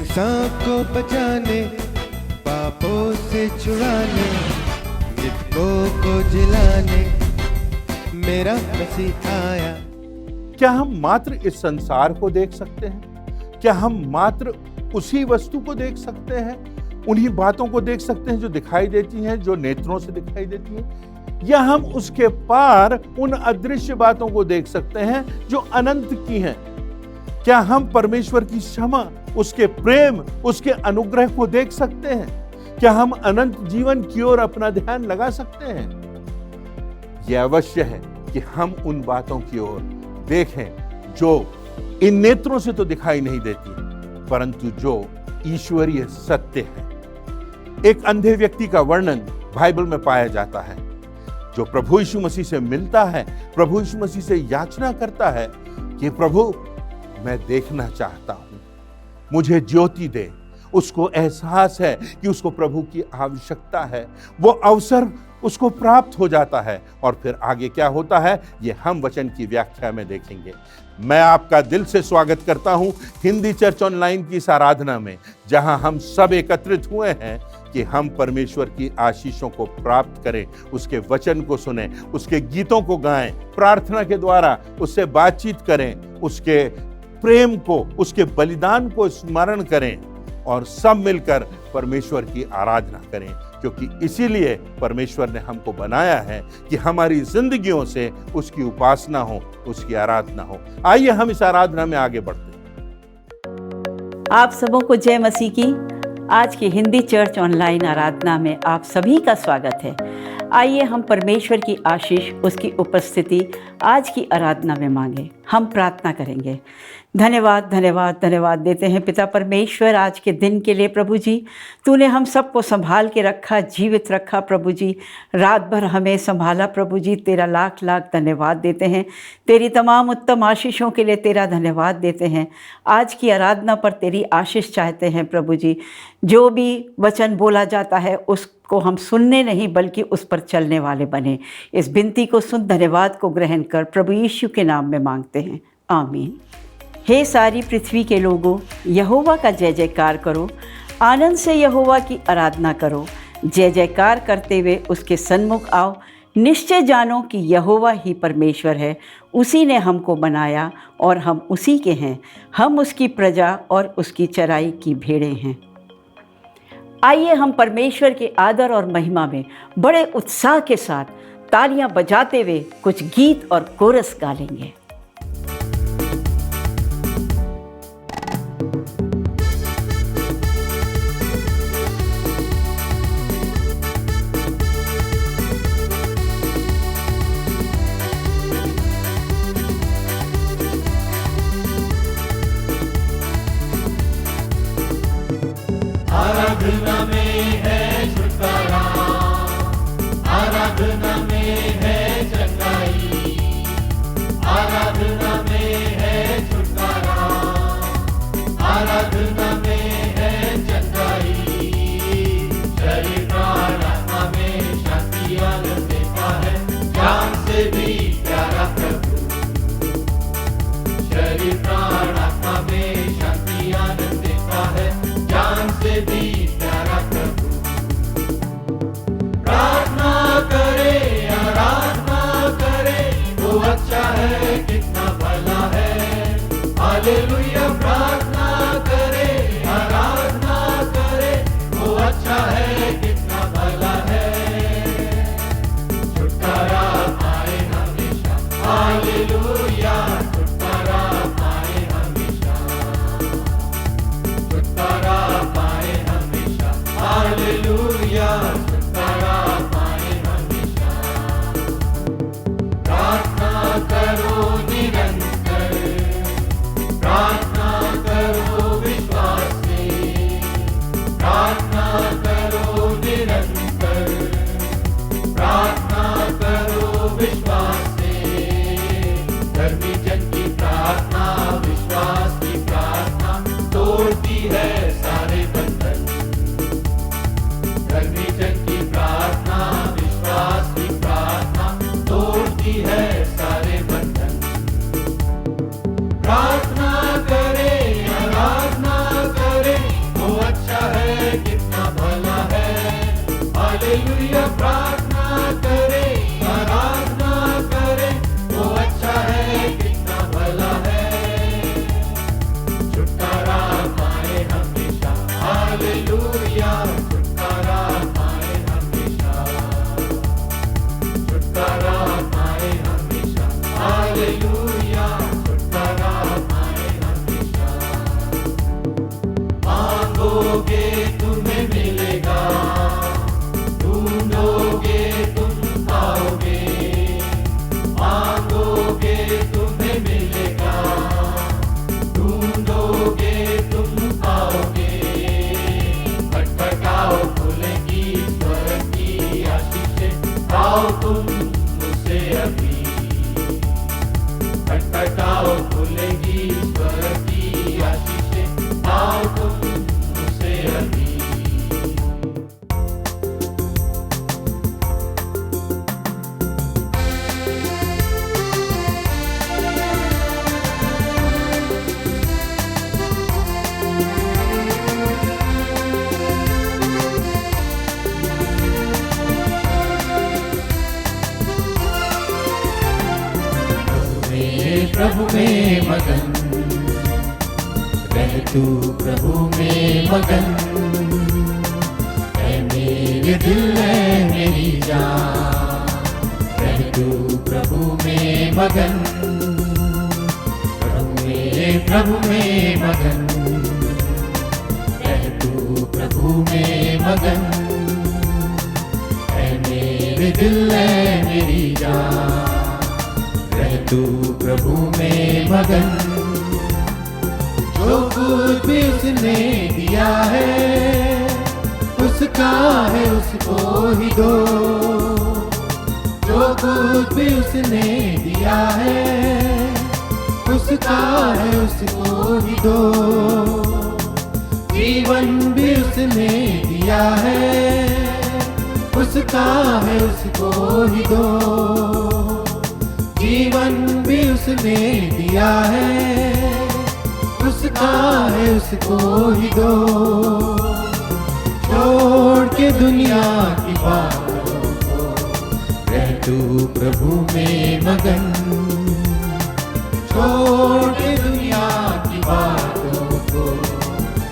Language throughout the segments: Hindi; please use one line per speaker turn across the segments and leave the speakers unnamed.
इंसान को बचाने, पापों से छुड़ाने, मृतकों को जिलाने मेरा मसीह आया।
क्या हम मात्र इस संसार को देख सकते हैं? क्या हम मात्र उसी वस्तु को देख सकते हैं? उन्हीं बातों को देख सकते हैं जो दिखाई देती हैं, जो नेत्रों से दिखाई देती हैं? या हम उसके पार उन अदृश्य बातों को देख सकते हैं जो अनंत की हैं? क्या हम परमेश्वर की क्षमा, उसके प्रेम, उसके अनुग्रह को देख सकते हैं? क्या हम अनंत जीवन की ओर अपना ध्यान लगा सकते हैं? यह अवश्य है कि हम उन बातों की ओर देखें जो इन नेत्रों से तो दिखाई नहीं देती, परंतु जो ईश्वरीय सत्य है। एक अंधे व्यक्ति का वर्णन बाइबल में पाया जाता है, जो प्रभु यीशु मसीह से मिलता है, प्रभु यीशु मसीह से याचना करता है कि प्रभु मैं देखना चाहता हूं, मुझे ज्योति दे। उसको एहसास है कि उसको प्रभु की आवश्यकता है। वो अवसर उसको प्राप्त हो जाता है और फिर आगे क्या होता है ये हम वचन की व्याख्या में देखेंगे। मैं आपका दिल से स्वागत करता हूं हिंदी चर्च ऑनलाइन की इस आराधना में, जहां हम सब एकत्रित हुए हैं कि हम परमेश्वर की आशीषों को प्राप्त करें, उसके वचन को सुने, उसके गीतों को गाएं, प्रार्थना के द्वारा उससे बातचीत करें, उसके प्रेम को, उसके बलिदान को स्मरण करें और सब मिलकर परमेश्वर की आराधना करें, क्योंकि इसीलिए परमेश्वर ने हमको बनाया है कि हमारी जिंदगियों से उसकी उपासना हो, उसकी आराधना हो। आइए हम इस आराधना में आगे बढ़ते हैं।
आप सबों को जय मसीह की। आज की हिंदी चर्च ऑनलाइन आराधना में आप सभी का स्वागत है। आइए हम परमेश्वर की आशीष, उसकी उपस्थिति आज की आराधना में मांगे। हम प्रार्थना करेंगे। धन्यवाद धन्यवाद धन्यवाद देते हैं पिता परमेश्वर आज के दिन के लिए। प्रभु जी, तूने हम सबको संभाल के रखा, जीवित रखा। प्रभु जी, रात भर हमें संभाला। प्रभु जी, तेरा लाख लाख धन्यवाद देते हैं। तेरी तमाम उत्तम आशीषों के लिए तेरा धन्यवाद देते हैं। आज की आराधना पर तेरी आशीष चाहते हैं। प्रभु जी, जो भी वचन बोला जाता है उसको हम सुनने नहीं बल्कि उस पर चलने वाले बने। इस विनती को सुन, धन्यवाद को ग्रहण कर प्रभु यीशु के नाम में मांगते हैं, आमीन। हे सारी पृथ्वी के लोगों, यहोवा का जय जयकार करो, आनंद से यहोवा की आराधना करो। जय जयकार करते हुए उसके सन्मुख आओ। निश्चय जानो कि यहोवा ही परमेश्वर है, उसी ने हमको बनाया और हम उसी के हैं। हम उसकी प्रजा और उसकी चराई की भेड़ें हैं। आइए हम परमेश्वर के आदर और महिमा में बड़े उत्साह के साथ तालियां बजाते हुए कुछ गीत और कोरस गा लेंगे।
आराधना में है छुटकारा, आराधना में है चंगाई, आराधना में है छुटकारा, आराधना में है चंगाई। शरीर प्राण आत्मा में शांति आनंद देता है, जान से भी प्यारा प्रभु। शरीर प्राण आत्मा में शांति आनंद देता है, जान से भी प्यारा प्रभु। प्रार्थना करे, आराधना करे, वो अच्छा है, कितना भला है। हालेलुया। प्रार्थना करे, आराधना करे, वो अच्छा है, कितना भला है। छुटकारा पाए हमेशा, हालेलुया। छुटकारा पाए हमेशा, छुटकारा पाए हमेशा, हालेलुया। छुटकारा पाए हमेशा। प्रार्थना करो निरंतर, प्रार्थना करो विश्वास से, प्रार्थना करो निरंतर, प्रार्थना करो विश्वास से। धर्मी जन की प्रार्थना, विश्वास की प्रार्थना तोड़ती है सारे बंधन। धर्मी जन की प्रार्थना, विश्वास की प्रार्थना तोड़ती है सारे बंधन। प्रार्थना करे, आराधना करे, मांगोगे तुम्हें मिलेगा, ढूंढोगे तुम पाओगे, मांगोगे तुम्हें मिलेगा, ढूंढोगे तुम पाओगे, खटखटाओ खुलेगी स्वर्ग की आशीषें, आओ तुम मुझसे अभी, खटखटाओ खुलेगी स्वर्ग की आशीषें, आओ तुम मुझसे अभी। प्रभु में मगन, रह तू प्रभु में मगन, है मेरे दिल है मेरी जान, रह तू प्रभु में मगन, प्रभु में मगन, रह तू प्रभु में मगन, है मेरे दिल है मेरी जान, रह तू प्रभु में मगन। जो कुछ भी उसने दिया है उसका है उसको ही दो, जो कुछ भी उसने दिया है उसका है उसको ही दो, जीवन भी उसने दिया है उसका है उसको ही दो, जीवन भी उसने दिया है उसका है उसको ही दो, छोड़ के दुनिया की बातों को रह तू प्रभु में मगन, छोड़ के दुनिया की बातों को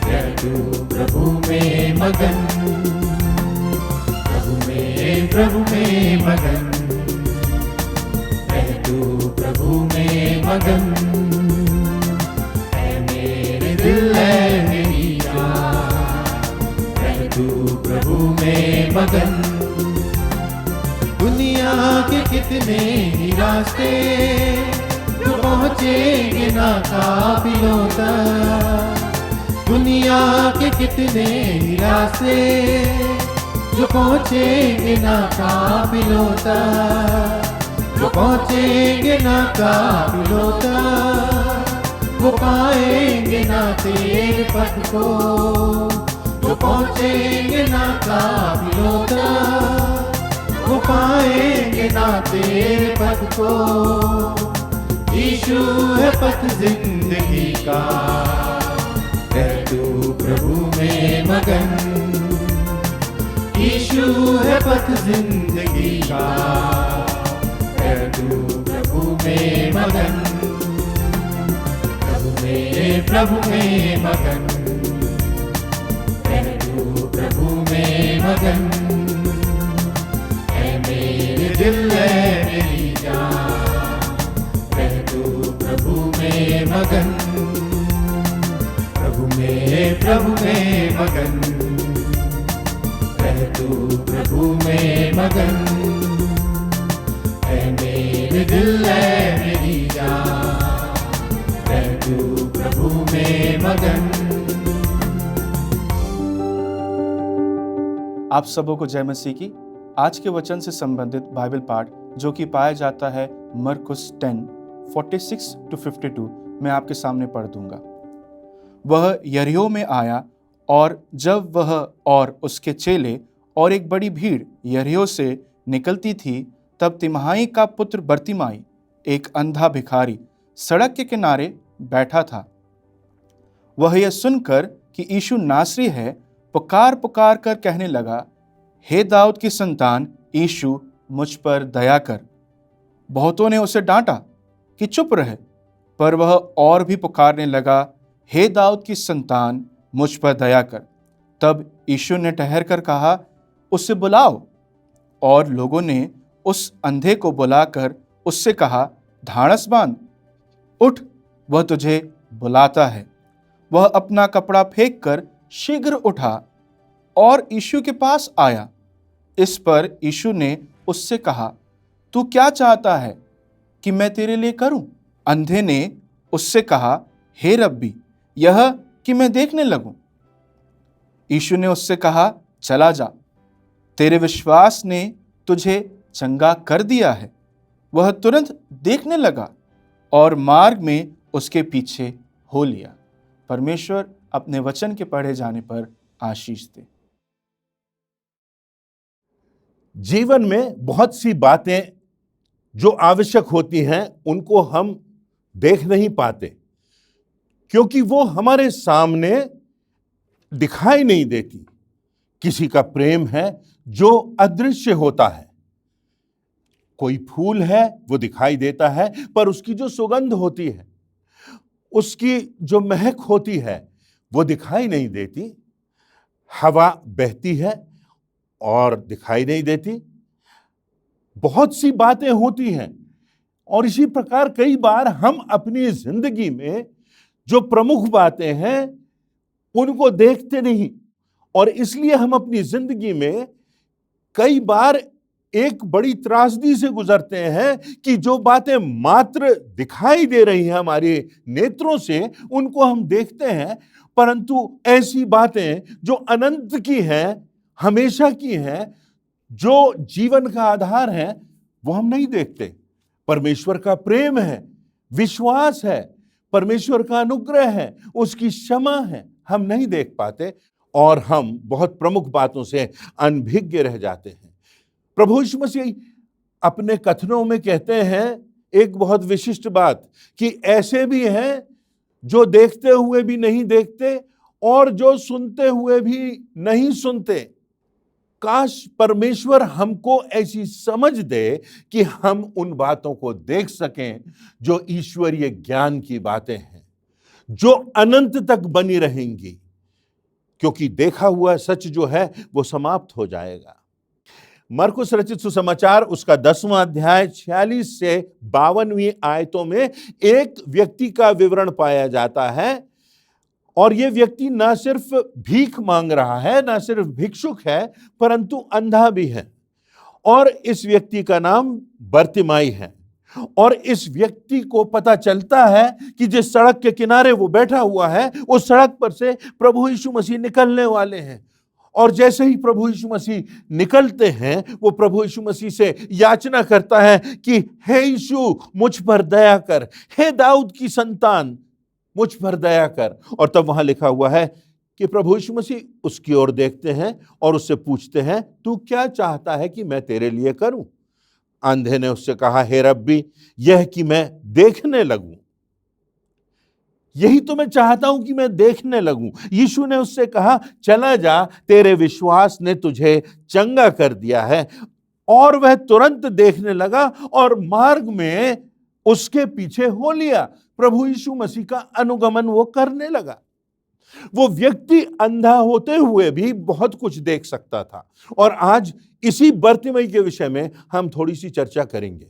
रह तू प्रभु में मगन, प्रभु में मगन, रह तू प्रभु में मगन, है मेरे दिल है मेरी जान, रह तू प्रभु में मगन। दुनिया के कितने ही रास्ते जो पहुँचेंगे ना काबिलों तक, दुनिया के कितने ही रास्ते जो पहुँचेंगे ना काबिलों तक, जो पहुँचेंगे ना काबिलों तक, वो पाएंगे ना तेरे पथ को, जो पहुँचेंगे ना काबिलों तक, वो पाएंगे ना तेरे पथ को। यीशु है पथ जिंदगी का, रह तू प्रभु में मगन, यीशु है पथ जिंदगी का, रह तू प्रभु में मगन, प्रभु में मगन, रह तू प्रभु में मगन, है मेरे दिल है मेरी जान, रह तू प्रभु में मगन, प्रभु में मगन, रह तू प्रभु में मगन, है मेरे दिल है मेरी जान, रह तू प्रभु में मगन।
आप सबों को जय मसीह की। आज के वचन से संबंधित बाइबल पाठ जो कि पाया जाता है मरकुस 10:46-52 मैं आपके सामने पढ़ दूंगा। वह यरीहो में आया और जब वह और उसके चेले और एक बड़ी भीड़ यरीहो से निकलती थी, तब तिमाई का पुत्र बरतिमाई, एक अंधा भिखारी, सड़क के किनारे बैठा था। वह यह सुनकर कि यीशु नासरी है, पुकार पुकार कर कहने लगा, हे दाऊद की संतान यीशु, मुझ पर दया कर। बहुतों ने उसे डांटा कि चुप रहे, पर वह और भी पुकारने लगा, हे दाऊद की संतान मुझ पर दया कर। तब यीशु ने ठहर कर कहा, उसे बुलाओ। और लोगों ने उस अंधे को बुलाकर उससे कहा, धाड़स बांध, उठ, वह तुझे बुलाता है। वह अपना कपड़ा फेंक कर शीघ्र उठा और यीशु के पास आया। इस पर यीशु ने उससे कहा, तू क्या चाहता है कि मैं तेरे लिए करूं? अंधे ने उससे कहा, हे रब्बी, यह कि मैं देखने लगूं। यीशु ने उससे कहा, चला जा, तेरे विश्वास ने तुझे चंगा कर दिया है। वह तुरंत देखने लगा और मार्ग में उसके पीछे हो लिया। परमेश्वर अपने वचन के पढ़े जाने पर आशीष दे।
जीवन में बहुत सी बातें जो आवश्यक होती हैं उनको हम देख नहीं पाते, क्योंकि वो हमारे सामने दिखाई नहीं देती। किसी का प्रेम है जो अदृश्य होता है, कोई फूल है वो दिखाई देता है, पर उसकी जो सुगंध होती है, उसकी जो महक होती है, वो दिखाई नहीं देती। हवा बहती है और दिखाई नहीं देती। बहुत सी बातें होती हैं, और इसी प्रकार कई बार हम अपनी जिंदगी में जो प्रमुख बातें हैं उनको देखते नहीं, और इसलिए हम अपनी जिंदगी में कई बार एक बड़ी त्रासदी से गुजरते हैं कि जो बातें मात्र दिखाई दे रही हैं हमारे नेत्रों से, उनको हम देखते हैं, परंतु ऐसी बातें जो अनंत की हैं, हमेशा की हैं, जो जीवन का आधार है, वो हम नहीं देखते। परमेश्वर का प्रेम है, विश्वास है, परमेश्वर का अनुग्रह है, उसकी क्षमा है, हम नहीं देख पाते, और हम बहुत प्रमुख बातों से अनभिज्ञ रह जाते हैं। प्रभु यीशु मसीह अपने कथनों में कहते हैं एक बहुत विशिष्ट बात, कि ऐसे भी हैं जो देखते हुए भी नहीं देखते और जो सुनते हुए भी नहीं सुनते। काश परमेश्वर हमको ऐसी समझ दे कि हम उन बातों को देख सकें जो ईश्वरीय ज्ञान की बातें हैं, जो अनंत तक बनी रहेंगी, क्योंकि देखा हुआ सच जो है वो समाप्त हो जाएगा। मरकुस रचित सुसमाचार उसका 10वां अध्याय 46 से 52वीं आयतों में एक व्यक्ति का विवरण पाया जाता है, और ये व्यक्ति ना सिर्फ भीख मांग रहा है, ना सिर्फ भिक्षुक है, परंतु अंधा भी है। और इस व्यक्ति का नाम बर्तिमाई है। और इस व्यक्ति को पता चलता है कि जिस सड़क के किनारे वो बैठा हुआ है, उस सड़क पर से प्रभु यीशु मसीह निकलने वाले हैं। और जैसे ही प्रभु यीशु मसीह निकलते हैं, वो प्रभु यीशु मसीह से याचना करता है कि हे यीशु, मुझ पर दया कर, हे दाऊद की संतान, मुझ पर दया कर। और तब वहां लिखा हुआ है कि प्रभु यीशु मसीह उसकी ओर देखते हैं और उससे पूछते हैं, तू क्या चाहता है कि मैं तेरे लिए करूं? अंधे ने उससे कहा, हे रब्बी, यह कि मैं देखने लगूं। यही तो मैं चाहता हूं कि मैं देखने लगूं। यीशु ने उससे कहा, चला जा, तेरे विश्वास ने तुझे चंगा कर दिया है। और वह तुरंत देखने लगा और मार्ग में उसके पीछे हो लिया। प्रभु यीशु मसीह का अनुगमन वो करने लगा। वो व्यक्ति अंधा होते हुए भी बहुत कुछ देख सकता था। और आज इसी बर्तिमाई के विषय में हम थोड़ी सी चर्चा करेंगे।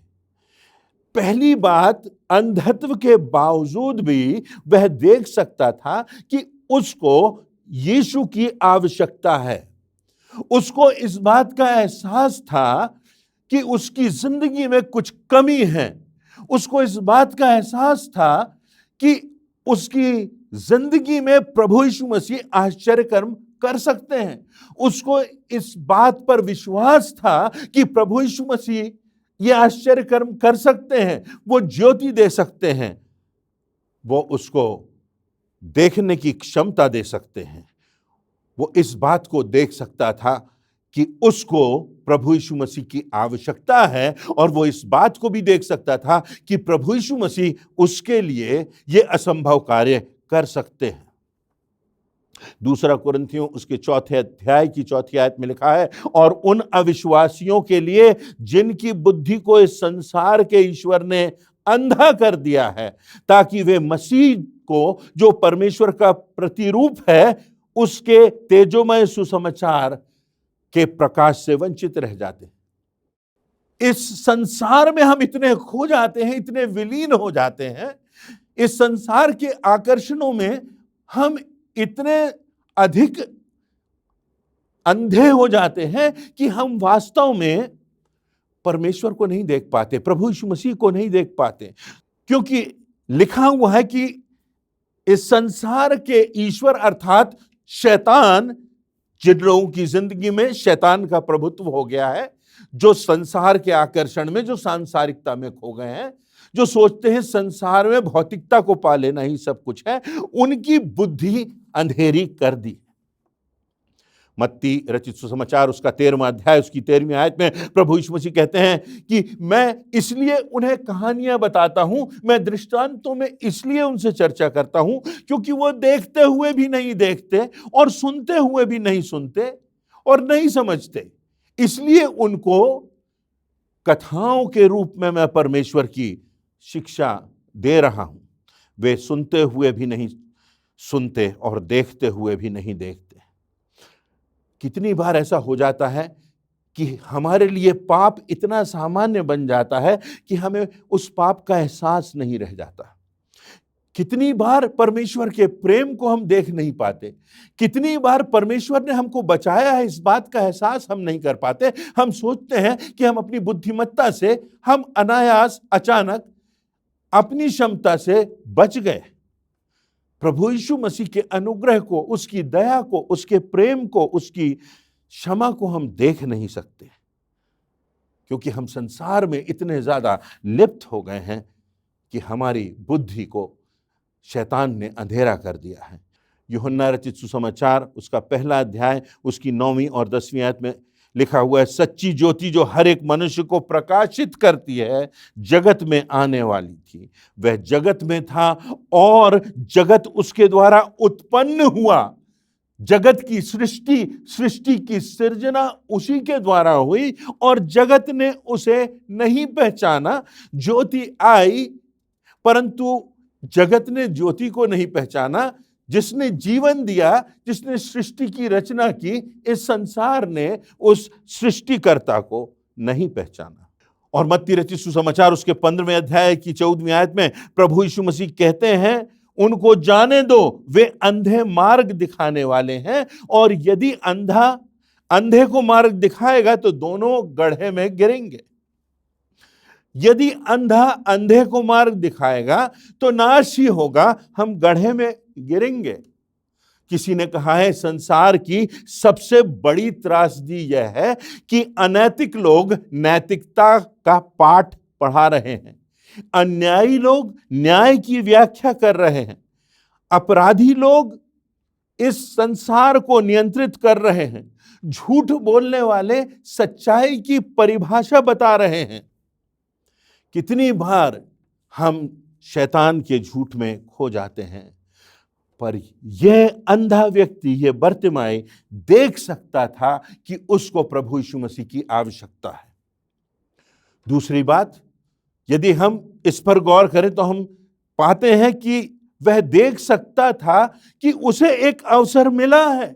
पहली बात, अंधत्व के बावजूद भी वह देख सकता था कि उसको यीशु की आवश्यकता है। उसको इस बात का एहसास था कि उसकी जिंदगी में कुछ कमी है। उसको इस बात का एहसास था कि उसकी जिंदगी में प्रभु यीशु मसीह आश्चर्य कर्म कर सकते हैं। उसको इस बात पर विश्वास था कि प्रभु यीशु मसीह ये आश्चर्य कर्म कर सकते हैं, वो ज्योति दे सकते हैं, वो उसको देखने की क्षमता दे सकते हैं। वो इस बात को देख सकता था कि उसको प्रभु यीशु मसीह की आवश्यकता है, और वो इस बात को भी देख सकता था कि प्रभु यीशु मसीह उसके लिए ये असंभव कार्य कर सकते हैं। दूसरा कुरिन्थियों उसके 4 अध्याय की 4 आयत में लिखा है, और उन अविश्वासियों के लिए जिनकी बुद्धि को इस संसार के ईश्वर ने अंधा कर दिया है, ताकि वे मसीह को, जो परमेश्वर का प्रतिरूप है, उसके तेजोमय सुसमाचार के प्रकाश से वंचित रह जाते हैं। इस संसार में हम इतने खो जाते हैं, इतने विलीन हो जाते हैं, इस संसार के आकर्षणों में हम इतने अधिक अंधे हो जाते हैं कि हम वास्तव में परमेश्वर को नहीं देख पाते, प्रभु यीशु मसीह को नहीं देख पाते। क्योंकि लिखा हुआ है कि इस संसार के ईश्वर अर्थात शैतान, जिन लोगों की जिंदगी में शैतान का प्रभुत्व हो गया है, जो संसार के आकर्षण में, जो सांसारिकता में खो गए हैं, जो सोचते हैं संसार में भौतिकता को पा लेना ही सब कुछ है, उनकी बुद्धि अंधेरी कर दी। मत्ती रचित सुसमाचार उसका 13वां अध्याय उसकी 13वीं आयत में प्रभु यीशु मसीह कहते हैं कि मैं इसलिए उन्हें कहानियां बताता हूं, मैं दृष्टांतों में इसलिए उनसे चर्चा करता हूं, क्योंकि वो देखते हुए भी नहीं देखते और सुनते हुए भी नहीं सुनते और नहीं समझते। इसलिए उनको कथाओं के रूप में मैं परमेश्वर की शिक्षा दे रहा हूं। वे सुनते हुए भी नहीं सुनते और देखते हुए भी नहीं देखते। कितनी बार ऐसा हो जाता है कि हमारे लिए पाप इतना सामान्य बन जाता है कि हमें उस पाप का एहसास नहीं रह जाता। कितनी बार परमेश्वर के प्रेम को हम देख नहीं पाते, कितनी बार परमेश्वर ने हमको बचाया है, इस बात का एहसास हम नहीं कर पाते। हम सोचते हैं कि हम अपनी बुद्धिमत्ता से, हम अनायास अचानक अपनी क्षमता से बच गए। प्रभु यीशु मसीह के अनुग्रह को, उसकी दया को, उसके प्रेम को, उसकी क्षमा को हम देख नहीं सकते, क्योंकि हम संसार में इतने ज्यादा लिप्त हो गए हैं कि हमारी बुद्धि को शैतान ने अंधेरा कर दिया है। यूहन्ना रचित सुसमाचार उसका 1 अध्याय उसकी 9वीं और 10वीं आयत में लिखा हुआ है, सच्ची ज्योति जो हर एक मनुष्य को प्रकाशित करती है, जगत में आने वाली थी। वह जगत में था और जगत उसके द्वारा उत्पन्न हुआ। जगत की सृष्टि की सृजना उसी के द्वारा हुई और जगत ने उसे नहीं पहचाना। ज्योति आई, परंतु जगत ने ज्योति को नहीं पहचाना। जिसने जीवन दिया, जिसने सृष्टि की रचना की, इस संसार ने उस सृष्टिकर्ता को नहीं पहचाना। और मत्ती रचित सुसमाचार उसके 15वें अध्याय की 14वीं आयत में प्रभु यीशु मसीह कहते हैं, उनको जाने दो, वे अंधे मार्ग दिखाने वाले हैं, और यदि अंधा अंधे को मार्ग दिखाएगा तो दोनों गड्ढे में गिरेंगे। यदि अंधा अंधे को मार्ग दिखाएगा तो नाश ही होगा, हम गड्ढे में गिरेंगे। किसी ने कहा है, संसार की सबसे बड़ी त्रासदी यह है कि अनैतिक लोग नैतिकता का पाठ पढ़ा रहे हैं, अन्यायी लोग न्याय की व्याख्या कर रहे हैं, अपराधी लोग इस संसार को नियंत्रित कर रहे हैं, झूठ बोलने वाले सच्चाई की परिभाषा बता रहे हैं। कितनी बार हम शैतान के झूठ में खो जाते हैं, पर यह अंधा व्यक्ति, यह बर्तिमाई देख सकता था कि उसको प्रभु यीशु मसीह की आवश्यकता है। दूसरी बात, यदि हम इस पर गौर करें तो हम पाते हैं कि वह देख सकता था कि उसे एक अवसर मिला है,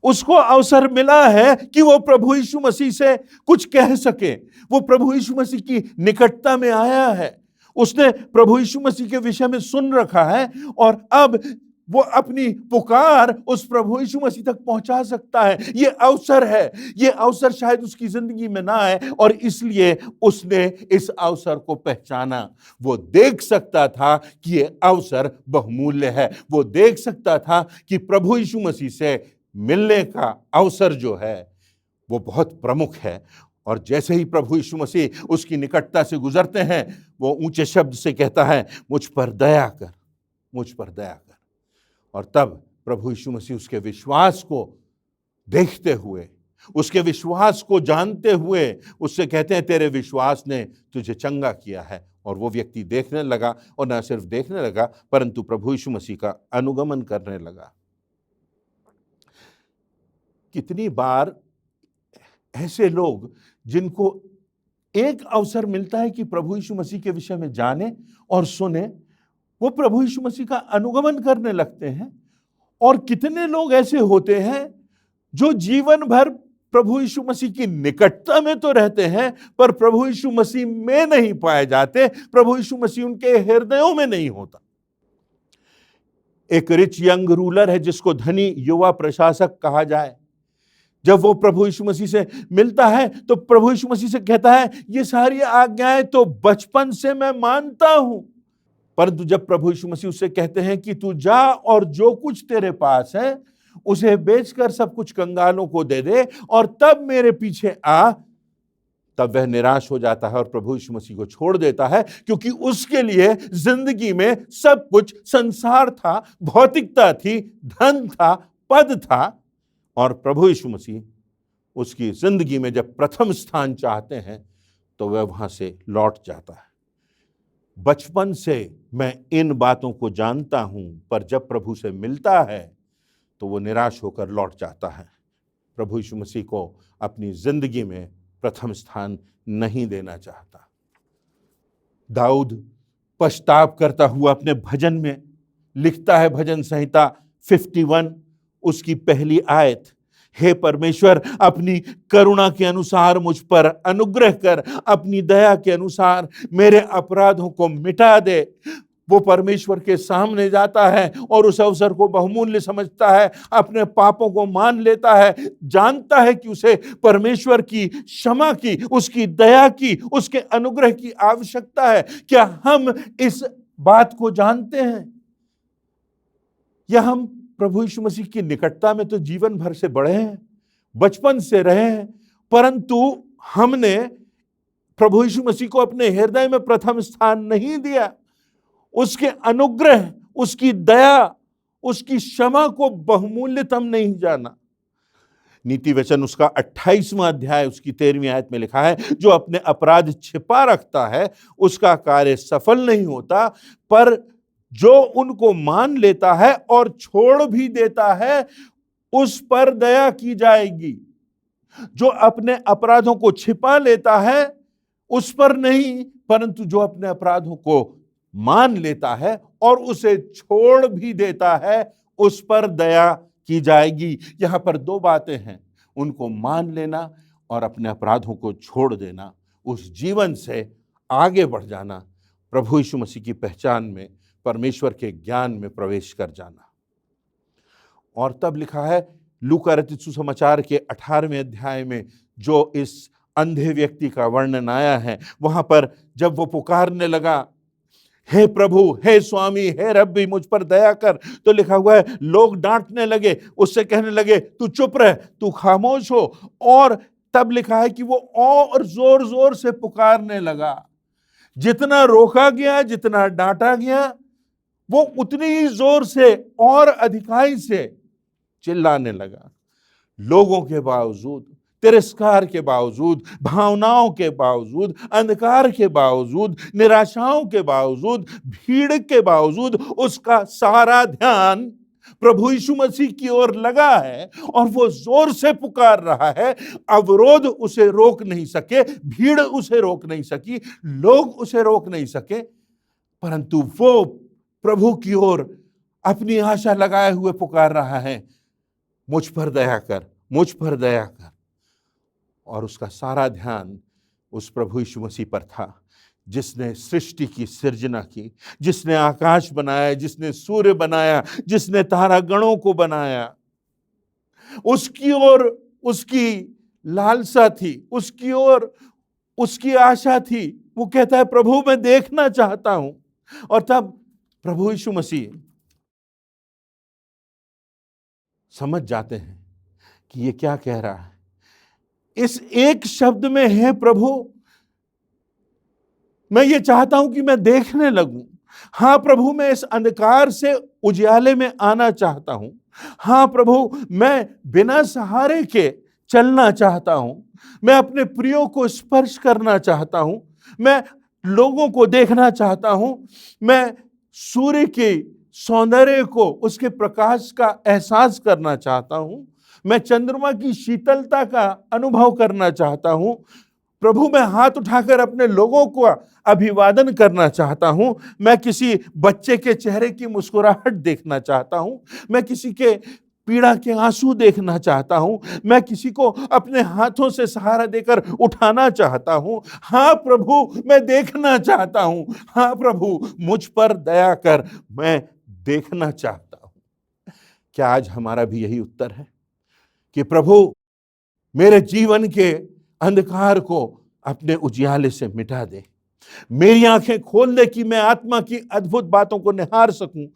उसको अवसर मिला है कि वो प्रभु यीशु मसीह से कुछ कह सके। वो प्रभु यीशु मसीह की निकटता में आया है, उसने प्रभु यीशु मसीह के विषय में सुन रखा है और अब वो अपनी पुकार उस प्रभु यीशु मसीह तक पहुंचा सकता है। ये अवसर है, ये अवसर शायद उसकी जिंदगी में ना आए और इसलिए उसने इस अवसर को पहचाना। वो देख सकता था कि ये अवसर बहुमूल्य है, वो देख सकता था कि प्रभु यीशु मसीह से मिलने का अवसर जो है वो बहुत प्रमुख है। और जैसे ही प्रभु यीशु मसीह उसकी निकटता से गुजरते हैं, वो ऊंचे शब्द से कहता है, मुझ पर दया कर, मुझ पर दया कर। और तब प्रभु यीशु मसीह उसके विश्वास को देखते हुए, उसके विश्वास को जानते हुए उससे कहते हैं, तेरे विश्वास ने तुझे चंगा किया है। और वो व्यक्ति देखने लगा, और न सिर्फ देखने लगा परंतु प्रभु यीशु मसीह का अनुगमन करने लगा। कितनी बार ऐसे लोग जिनको एक अवसर मिलता है कि प्रभु यीशु मसीह के विषय में जाने और सुने, वो प्रभु यीशु मसीह का अनुगमन करने लगते हैं। और कितने लोग ऐसे होते हैं जो जीवन भर प्रभु यीशु मसीह की निकटता में तो रहते हैं पर प्रभु यीशु मसीह में नहीं पाए जाते, प्रभु यीशु मसीह उनके हृदयों में नहीं होता। एक रिच यंग रूलर है जिसको धनी युवा प्रशासक कहा जाए। जब वो प्रभु यीशु मसीह से मिलता है तो प्रभु यीशु मसीह से कहता है, ये सारी आज्ञाएं तो बचपन से मैं मानता हूं। परंतु जब प्रभु यीशु मसीह उससे कहते हैं कि तू जा और जो कुछ तेरे पास है उसे बेचकर सब कुछ कंगालों को दे दे और तब मेरे पीछे आ, तब वह निराश हो जाता है और प्रभु यीशु मसीह को छोड़ देता है, क्योंकि उसके लिए जिंदगी में सब कुछ संसार था, भौतिकता थी, धन था, पद था। और प्रभु यीशु मसीह उसकी जिंदगी में जब प्रथम स्थान चाहते हैं तो वह वहां से लौट जाता है। बचपन से मैं इन बातों को जानता हूं, पर जब प्रभु से मिलता है तो वो निराश होकर लौट जाता है। प्रभु यीशु मसीह को अपनी जिंदगी में प्रथम स्थान नहीं देना चाहता। दाऊद पछताव करता हुआ अपने भजन में लिखता है, भजन संहिता 51 उसकी पहली आयत, हे परमेश्वर अपनी करुणा के अनुसार मुझ पर अनुग्रह कर, अपनी दया के अनुसार मेरे अपराधों को मिटा दे। वो परमेश्वर के सामने जाता है और उस अवसर को बहुमूल्य समझता है, अपने पापों को मान लेता है, जानता है कि उसे परमेश्वर की क्षमा की, उसकी दया की, उसके अनुग्रह की आवश्यकता है। क्या हम इस बात को जानते हैं? या हम प्रभु यीशु मसीह की निकटता में तो जीवन भर से बढ़े हैं, बचपन से रहे हैं, परंतु हमने प्रभु यीशु मसीह को अपने हृदय में प्रथम स्थान नहीं दिया। उसके अनुग्रह, उसकी दया, उसकी क्षमा को बहुमूल्यतम नहीं जाना। नीति वचन उसका 28वां अध्याय उसकी 13वीं आयत में लिखा है, जो अपने अपराध छिपा रखता है उसका कार्य सफल नहीं होता, पर जो उनको मान लेता है और छोड़ भी देता है उस पर दया की जाएगी। जो अपने अपराधों को छिपा लेता है उस पर नहीं, परंतु जो अपने अपराधों को मान लेता है और उसे छोड़ भी देता है उस पर दया की जाएगी। यहां पर दो बातें हैं, उनको मान लेना और अपने अपराधों को छोड़ देना, उस जीवन से आगे बढ़ जाना, प्रभु यीशु मसीह की पहचान में, परमेश्वर के ज्ञान में प्रवेश कर जाना। और तब लिखा है लूका रचित सुसमाचार के 18वें अध्याय में जो इस अंधे व्यक्ति का वर्णन आया है, वहां पर जब वो पुकारने लगा, हे प्रभु, हे स्वामी, हे रब्बी, मुझ पर दया कर, तो लिखा हुआ है लोग डांटने लगे, उससे कहने लगे तू चुप रह, तू खामोश हो। और तब लिखा है कि वो और जोर जोर से पुकारने लगा। जितना रोका गया, जितना डांटा गया, वो उतनी ही जोर से और अधिकाई से चिल्लाने लगा। लोगों के बावजूद, तिरस्कार के बावजूद, भावनाओं के बावजूद, अंधकार के बावजूद, निराशाओं के बावजूद, भीड़ के बावजूद, उसका सारा ध्यान प्रभु यीशु मसीह की ओर लगा है और वो जोर से पुकार रहा है। अवरोध उसे रोक नहीं सके, भीड़ उसे रोक नहीं सकी, लोग उसे रोक नहीं सके, परंतु वो प्रभु की ओर अपनी आशा लगाए हुए पुकार रहा है, मुझ पर दया कर, मुझ पर दया कर। और उसका सारा ध्यान उस प्रभु यीशु मसीह पर था, जिसने सृष्टि की सृजना की, जिसने आकाश बनाया, जिसने सूर्य बनाया, जिसने तारागणों को बनाया। उसकी ओर उसकी लालसा थी, उसकी ओर उसकी आशा थी। वो कहता है प्रभु मैं देखना चाहता हूं। और तब प्रभु यीशु मसीह समझ जाते हैं कि ये क्या कह रहा है। इस एक शब्द में है, प्रभु मैं ये चाहता हूं कि मैं देखने लगूं। हाँ प्रभु, मैं इस अंधकार से उजियाले में आना चाहता हूं। हाँ प्रभु, मैं बिना सहारे के चलना चाहता हूं। मैं अपने प्रियों को स्पर्श करना चाहता हूं। मैं लोगों को देखना चाहता हूं। मैं सूर्य के सौंदर्य को, उसके प्रकाश का एहसास करना चाहता हूं। मैं चंद्रमा की शीतलता का अनुभव करना चाहता हूं। प्रभु, मैं हाथ उठाकर अपने लोगों को अभिवादन करना चाहता हूं। मैं किसी बच्चे के चेहरे की मुस्कुराहट देखना चाहता हूं। मैं किसी के पीड़ा के आंसू देखना चाहता हूं। मैं किसी को अपने हाथों से सहारा देकर उठाना चाहता हूं। हाँ प्रभु, मैं देखना चाहता हूं। हाँ प्रभु, मुझ पर दया कर, मैं देखना चाहता हूं। क्या आज हमारा भी यही उत्तर है कि प्रभु मेरे जीवन के अंधकार को अपने उजियाले से मिटा दे, मेरी आंखें खोल दे कि मैं आत्मा की अद्भुत बातों को निहार सकूं,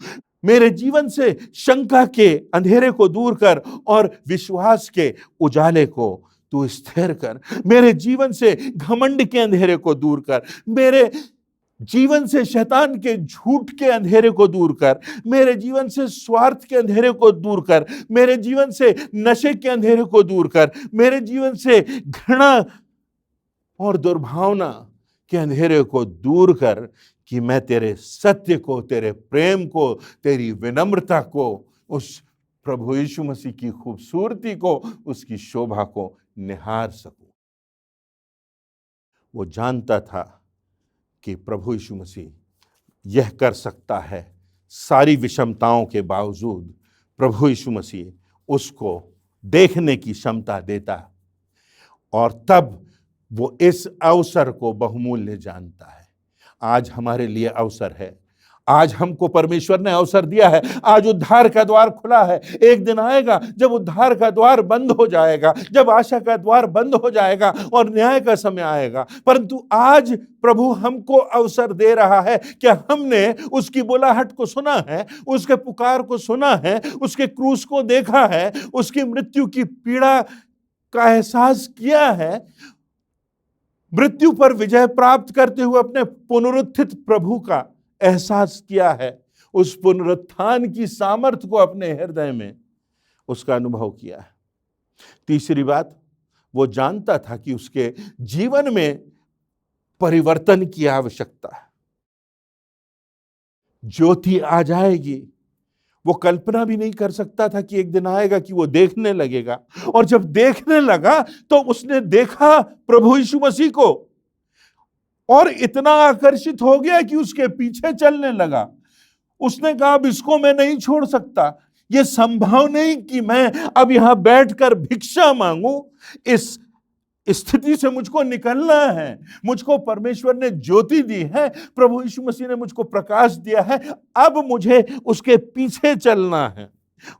मेरे जीवन से शंका के अंधेरे को दूर कर और विश्वास के उजाले को तू स्थिर कर, मेरे जीवन से घमंड के अंधेरे को दूर कर, मेरे जीवन से शैतान के झूठ के अंधेरे को दूर कर, मेरे जीवन से स्वार्थ के अंधेरे को दूर कर, मेरे जीवन से नशे के अंधेरे को दूर कर, मेरे जीवन से घृणा और दुर्भावना के अंधेरे को दूर कर, कि मैं तेरे सत्य को, तेरे प्रेम को, तेरी विनम्रता को, उस प्रभु यीशु मसीह की खूबसूरती को, उसकी शोभा को निहार सकूं। वो जानता था कि प्रभु यीशु मसीह यह कर सकता है। सारी विषमताओं के बावजूद प्रभु यीशु मसीह उसको देखने की क्षमता देता है, और तब वो इस अवसर को बहुमूल्य जानता है। आज हमारे लिए अवसर है, आज हमको परमेश्वर ने अवसर दिया है, आज उद्धार का द्वार खुला है। एक दिन आएगा जब उद्धार का द्वार बंद हो जाएगा, जब आशा का द्वार बंद हो जाएगा और न्याय का समय आएगा, परंतु आज प्रभु हमको अवसर दे रहा है। क्या हमने उसकी बुलाहट को सुना है, उसके पुकार को सुना है, उसके क्रूस को देखा है, उसकी मृत्यु की पीड़ा का एहसास किया है, मृत्यु पर विजय प्राप्त करते हुए अपने पुनरुत्थित प्रभु का एहसास किया है, उस पुनरुत्थान की सामर्थ्य को अपने हृदय में उसका अनुभव किया है। तीसरी बात, वो जानता था कि उसके जीवन में परिवर्तन की आवश्यकता है। ज्योति आ जाएगी, वो कल्पना भी नहीं कर सकता था कि एक दिन आएगा कि वो देखने लगेगा, और जब देखने लगा तो उसने देखा प्रभु यीशु मसीह को और इतना आकर्षित हो गया कि उसके पीछे चलने लगा। उसने कहा अब इसको मैं नहीं छोड़ सकता, ये संभव नहीं कि मैं अब यहां बैठकर भिक्षा मांगू, इस स्थिति से मुझको निकलना है। मुझको परमेश्वर ने ज्योति दी है, प्रभु यीशु मसीह ने मुझको प्रकाश दिया है, अब मुझे उसके पीछे चलना है।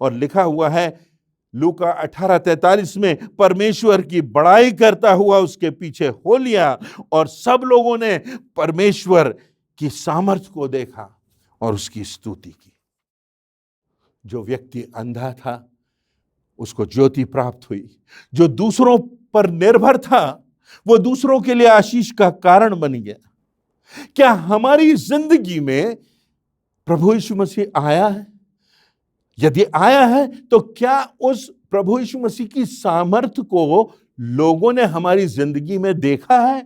और लिखा हुआ है लूका 18:43 में, परमेश्वर की बड़ाई करता हुआ उसके पीछे हो लिया, और सब लोगों ने परमेश्वर की सामर्थ्य को देखा और उसकी स्तुति की। जो व्यक्ति अंधा था उसको ज्योति प्राप्त हुई, जो दूसरों पर निर्भर था वो दूसरों के लिए आशीष का कारण बन गया। क्या हमारी जिंदगी में प्रभु यीशु मसीह आया है? यदि आया है तो क्या उस प्रभु यीशु मसीह की सामर्थ्य को लोगों ने हमारी जिंदगी में देखा है?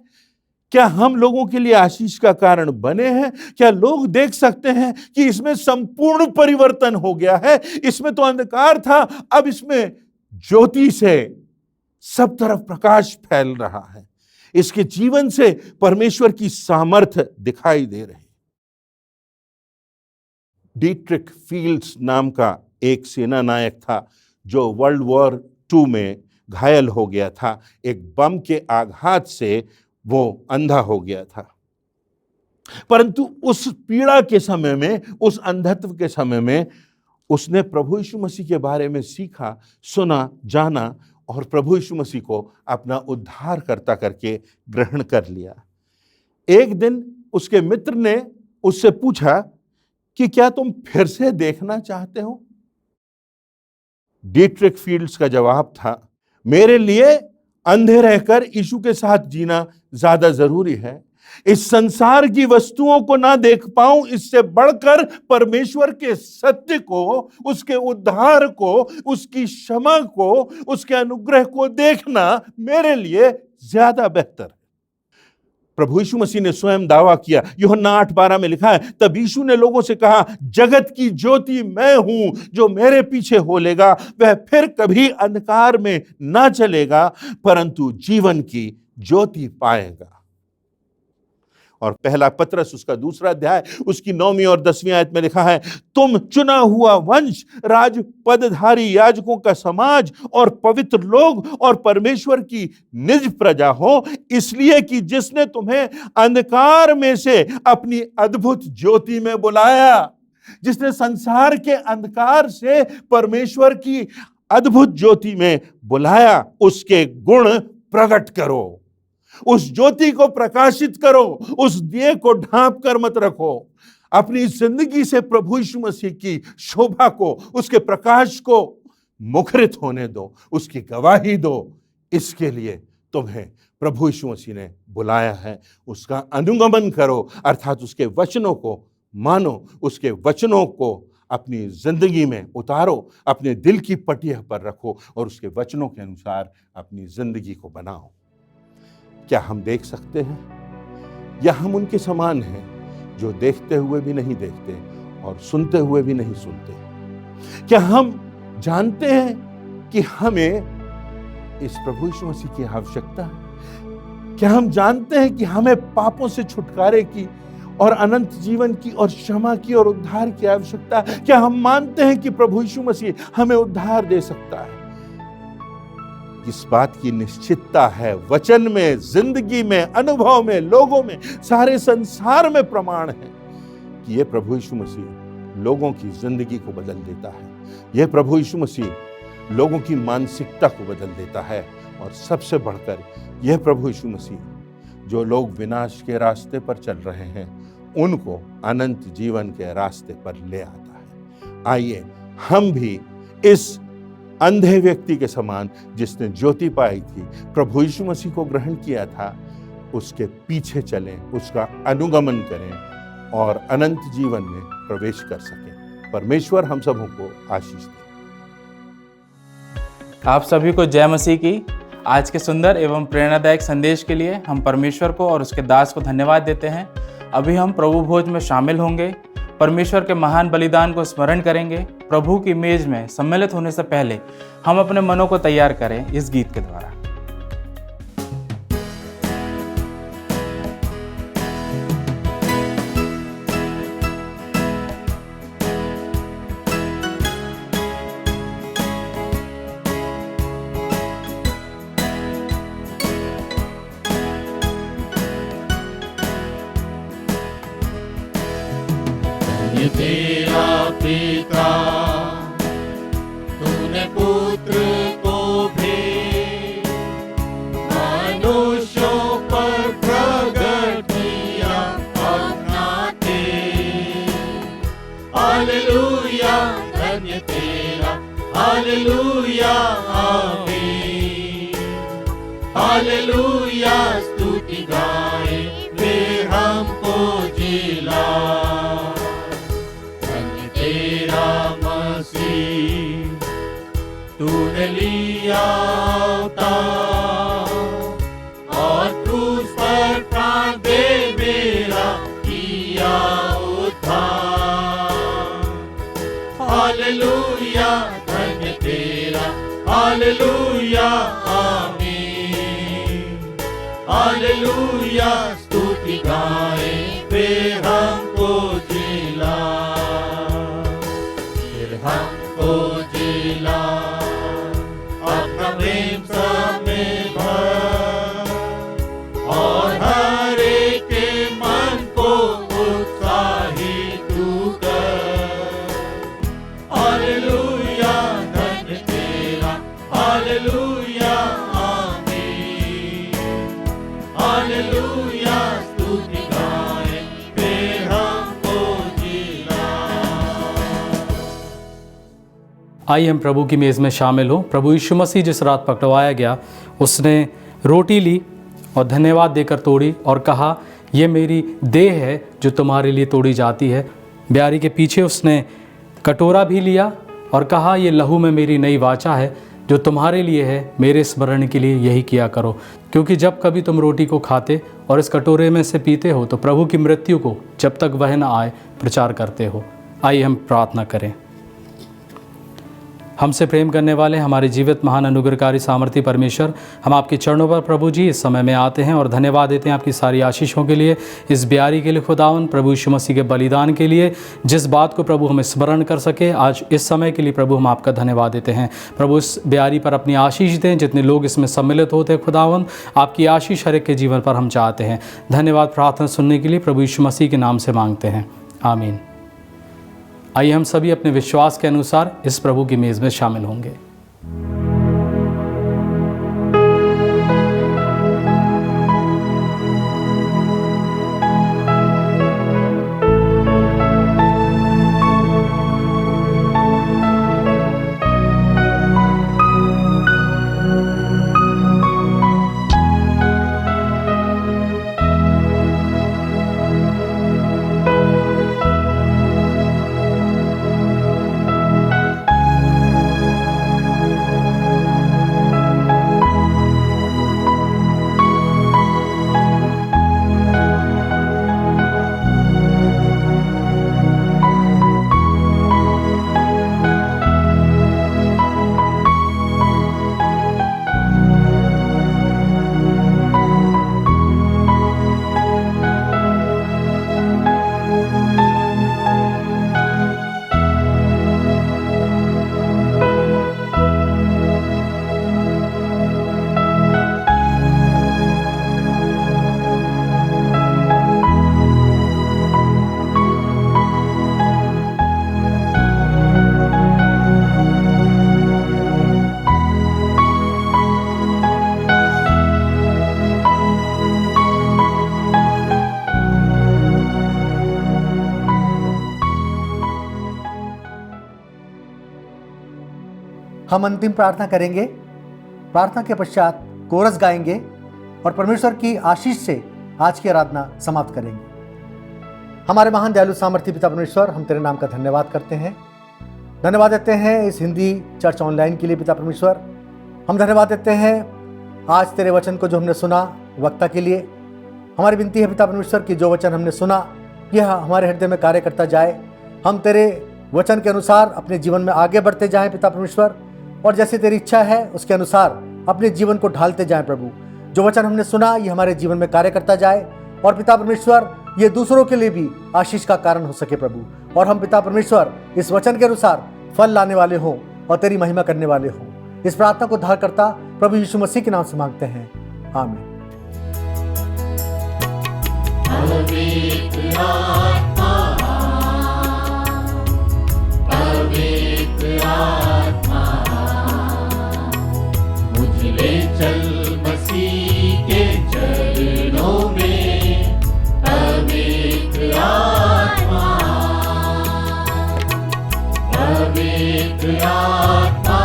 क्या हम लोगों के लिए आशीष का कारण बने हैं? क्या लोग देख सकते हैं कि इसमें संपूर्ण परिवर्तन हो गया है, इसमें तो अंधकार था, अब इसमें ज्योति से सब तरफ प्रकाश फैल रहा है, इसके जीवन से परमेश्वर की सामर्थ्य दिखाई दे रही। डीट्रिक फील्ड्स नाम का एक सेना नायक था जो वर्ल्ड वॉर 2 में घायल हो गया था। एक बम के आघात से वो अंधा हो गया था, परंतु उस पीड़ा के समय में, उस अंधत्व के समय में उसने प्रभु यीशु मसीह के बारे में सीखा, सुना, जाना, और प्रभु यीशु मसीह को अपना उद्धारकर्ता करके ग्रहण कर लिया। एक दिन उसके मित्र ने उससे पूछा कि क्या तुम फिर से देखना चाहते हो? डीट्रिक फील्ड्स का जवाब था, मेरे लिए अंधे रहकर यीशु के साथ जीना ज्यादा जरूरी है। इस संसार की वस्तुओं को ना देख पाऊं, इससे बढ़कर परमेश्वर के सत्य को, उसके उद्धार को, उसकी क्षमा को, उसके अनुग्रह को देखना मेरे लिए ज्यादा बेहतर है। प्रभु यीशु मसीह ने स्वयं दावा किया। यूहन्ना 8:12 में लिखा है, तब यीशु ने लोगों से कहा, जगत की ज्योति मैं हूं, जो मेरे पीछे हो लेगा वह फिर कभी अंधकार में ना चलेगा, परंतु जीवन की ज्योति पाएगा। और पहला पत्रस उसका 2 अध्याय उसकी 9वीं और 10वीं आयत में लिखा है, तुम चुना हुआ वंश, राज पदधारी याजकों का समाज और पवित्र लोग और परमेश्वर की निज प्रजा हो, इसलिए कि जिसने तुम्हें अंधकार में से अपनी अद्भुत ज्योति में बुलाया। जिसने संसार के अंधकार से परमेश्वर की अद्भुत ज्योति में बुलाया, उसके गुण प्रकट करो, उस ज्योति को प्रकाशित करो, उस दिए को ढांप कर मत रखो। अपनी जिंदगी से प्रभु यीशु मसीह की शोभा को, उसके प्रकाश को मुखरित होने दो, उसकी गवाही दो। इसके लिए तुम्हें प्रभु यीशु मसीह ने बुलाया है। उसका अनुगमन करो, अर्थात उसके वचनों को मानो, उसके वचनों को अपनी जिंदगी में उतारो, अपने दिल की पटिया पर रखो और उसके वचनों के अनुसार अपनी जिंदगी को बनाओ। क्या हम देख सकते हैं या हम उनके समान हैं जो देखते हुए भी नहीं देखते और सुनते हुए भी नहीं सुनते? क्या हम जानते हैं कि हमें इस प्रभु यीशु मसीह की आवश्यकता है? क्या हम जानते हैं कि हमें पापों से छुटकारे की और अनंत जीवन की और क्षमा की और उद्धार की आवश्यकता है? क्या हम मानते हैं कि प्रभु यीशु मसीह हमें उद्धार दे सकता है? इस बात की निश्चितता है, वचन में, जिंदगी में, अनुभव में, लोगों में, सारे संसार में प्रमाण है कि यह प्रभु यीशु मसीह लोगों की जिंदगी को बदल देता है। यह प्रभु यीशु मसीह लोगों की मानसिकता को बदल देता है। और सबसे बढ़कर यह प्रभु यीशु मसीह जो लोग विनाश के रास्ते पर चल रहे हैं, उनको अनंत जीवन के रास्ते पर ले आता है। आइए हम भी इस अंधे व्यक्ति के समान, जिसने ज्योति पाई थी, प्रभु यीशु मसीह को ग्रहण किया था, उसके पीछे चलें, उसका अनुगमन करें और अनंत जीवन में प्रवेश कर सकें। परमेश्वर हम सबों को आशीष दे।
आप सभी को जय मसीह की। आज के सुंदर एवं प्रेरणादायक संदेश के लिए हम परमेश्वर को और उसके दास को धन्यवाद देते हैं। अभी हम प्रभु भोज में शामिल होंगे, परमेश्वर के महान बलिदान को स्मरण करेंगे। प्रभु की मेज में सम्मिलित होने से पहले हम अपने मनों को तैयार करें इस गीत के द्वारा।
ये तेरा पिता, तूने पुत्र को भेज मनुष्यों पर प्रगट किया अपना तेज। हालेलुया, धन्य तेरा, हालेलुया, आमीन। हालेलुया, स्तुति गाए वे हमको जिला। तूने लिया अवतार और क्रूस पर प्राण दे मेरा किया उद्धार। हालेलुया, धन्य तेरा, हालेलुया, आमीन। हालेलुया, स्तुति गाए वे हमको जिला, फिर हमको जिला। अपना प्रेम सब में भर और हर एक के मन को उत्साहित तू कर। हालेलुया, धन्य तेरा, हालेलुया, आमीन। हालेलुया, स्तुति गाए वे हमको जिला।
आइए हम प्रभु की मेज़ में शामिल हो। प्रभु यीशु मसीह जिस रात पकड़वाया गया, उसने रोटी ली और धन्यवाद देकर तोड़ी और कहा, ये मेरी देह है जो तुम्हारे लिए तोड़ी जाती है। ब्यारी के पीछे उसने कटोरा भी लिया और कहा, ये लहू में मेरी नई वाचा है जो तुम्हारे लिए है, मेरे स्मरण के लिए यही किया करो। क्योंकि जब कभी तुम रोटी को खाते और इस कटोरे में से पीते हो तो प्रभु की मृत्यु को जब तक वह न आए प्रचार करते हो। आइए हम प्रार्थना करें। हमसे प्रेम करने वाले हमारे जीवित महान अनुग्रहकारी सामर्थी परमेश्वर, हम आपके चरणों पर प्रभु जी इस समय में आते हैं और धन्यवाद देते हैं आपकी सारी आशीषों के लिए, इस ब्यारी के लिए खुदावन, प्रभु यीशु मसीह के बलिदान के लिए, जिस बात को प्रभु हमें स्मरण कर सके आज इस समय के लिए प्रभु हम आपका धन्यवाद देते हैं। प्रभु इस ब्यारी पर अपनी आशीष दें, जितने लोग इसमें सम्मिलित होते हैं खुदावन, आपकी आशीष हर एक के जीवन पर हम चाहते हैं। धन्यवाद प्रार्थना सुनने के लिए प्रभु यीशु मसीह के नाम से मांगते हैं, आमीन। आइए हम सभी अपने विश्वास के अनुसार इस प्रभु की मेज़ में शामिल होंगे।
हम अंतिम प्रार्थना करेंगे। प्रार्थना के पश्चात कोरस गाएंगे और परमेश्वर की आशीष से आज की आराधना समाप्त करेंगे। हमारे महान दयालु सामर्थी पिता परमेश्वर, हम तेरे नाम का धन्यवाद करते हैं। धन्यवाद देते हैं इस हिंदी चर्च ऑनलाइन के लिए पिता परमेश्वर। हम धन्यवाद देते हैं आज तेरे वचन को जो हमने सुना वक्ता के लिए। हमारी विनती है पिता परमेश्वर कि जो वचन हमने सुना यह हमारे हृदय में कार्य करता जाए। हम तेरे वचन के अनुसार अपने जीवन में आगे बढ़ते जाएं पिता परमेश्वर, और जैसे तेरी इच्छा है उसके अनुसार अपने जीवन को ढालते जाएं प्रभु। जो वचन हमने सुना ये हमारे जीवन में कार्य करता जाए और पिता परमेश्वर ये दूसरों के लिए भी आशीष का कारण हो सके प्रभु। और हम पिता परमेश्वर इस वचन के अनुसार फल लाने वाले हों और तेरी महिमा करने वाले हों। इस प्रार्थना को धार करता प्रभु यीशु मसीह के नाम से मांगते हैं, आमीन।
पवित्र आत्मा, पवित्र आत्मा, मुझे ले चल मसीह के चरणों में। पवित्र आत्मा, पवित्र आत्मा,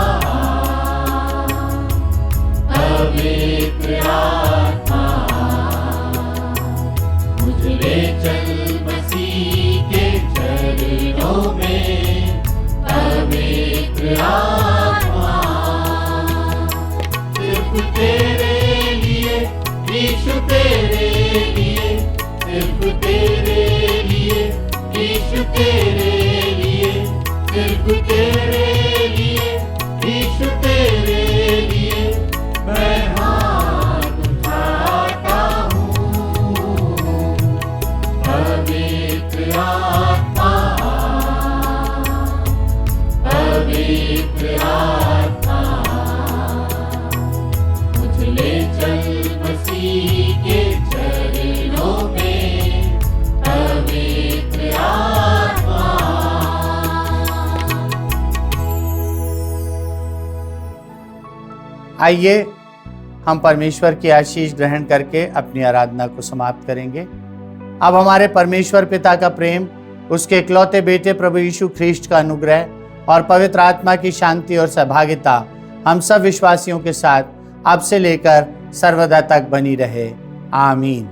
पवित्र आत्मा, मुझे ले चल मसीह के चरणों में। पवित्र आत्मा, सिर्फ तेरे लिए यीशु, तेरे लिए, सिर्फ तेरे लिए यीशु, तेरे लिए, सिर्फ तेरे लिए यीशु, तेरे लिए मैं हाथ उठाता हूँ। पवित्र आत्मा, पवित्र आत्मा, मुझे ले चल मसीह के चरणों में। पवित्र आत्मा।
आइए हम परमेश्वर की आशीष ग्रहण करके अपनी आराधना को समाप्त करेंगे। अब हमारे परमेश्वर पिता का प्रेम, उसके इकलौते बेटे प्रभु यीशु ख्रीस्ट का अनुग्रह और पवित्र आत्मा की शांति और सहभागिता हम सब विश्वासियों के साथ अब से लेकर सर्वदा तक बनी रहे। आमीन।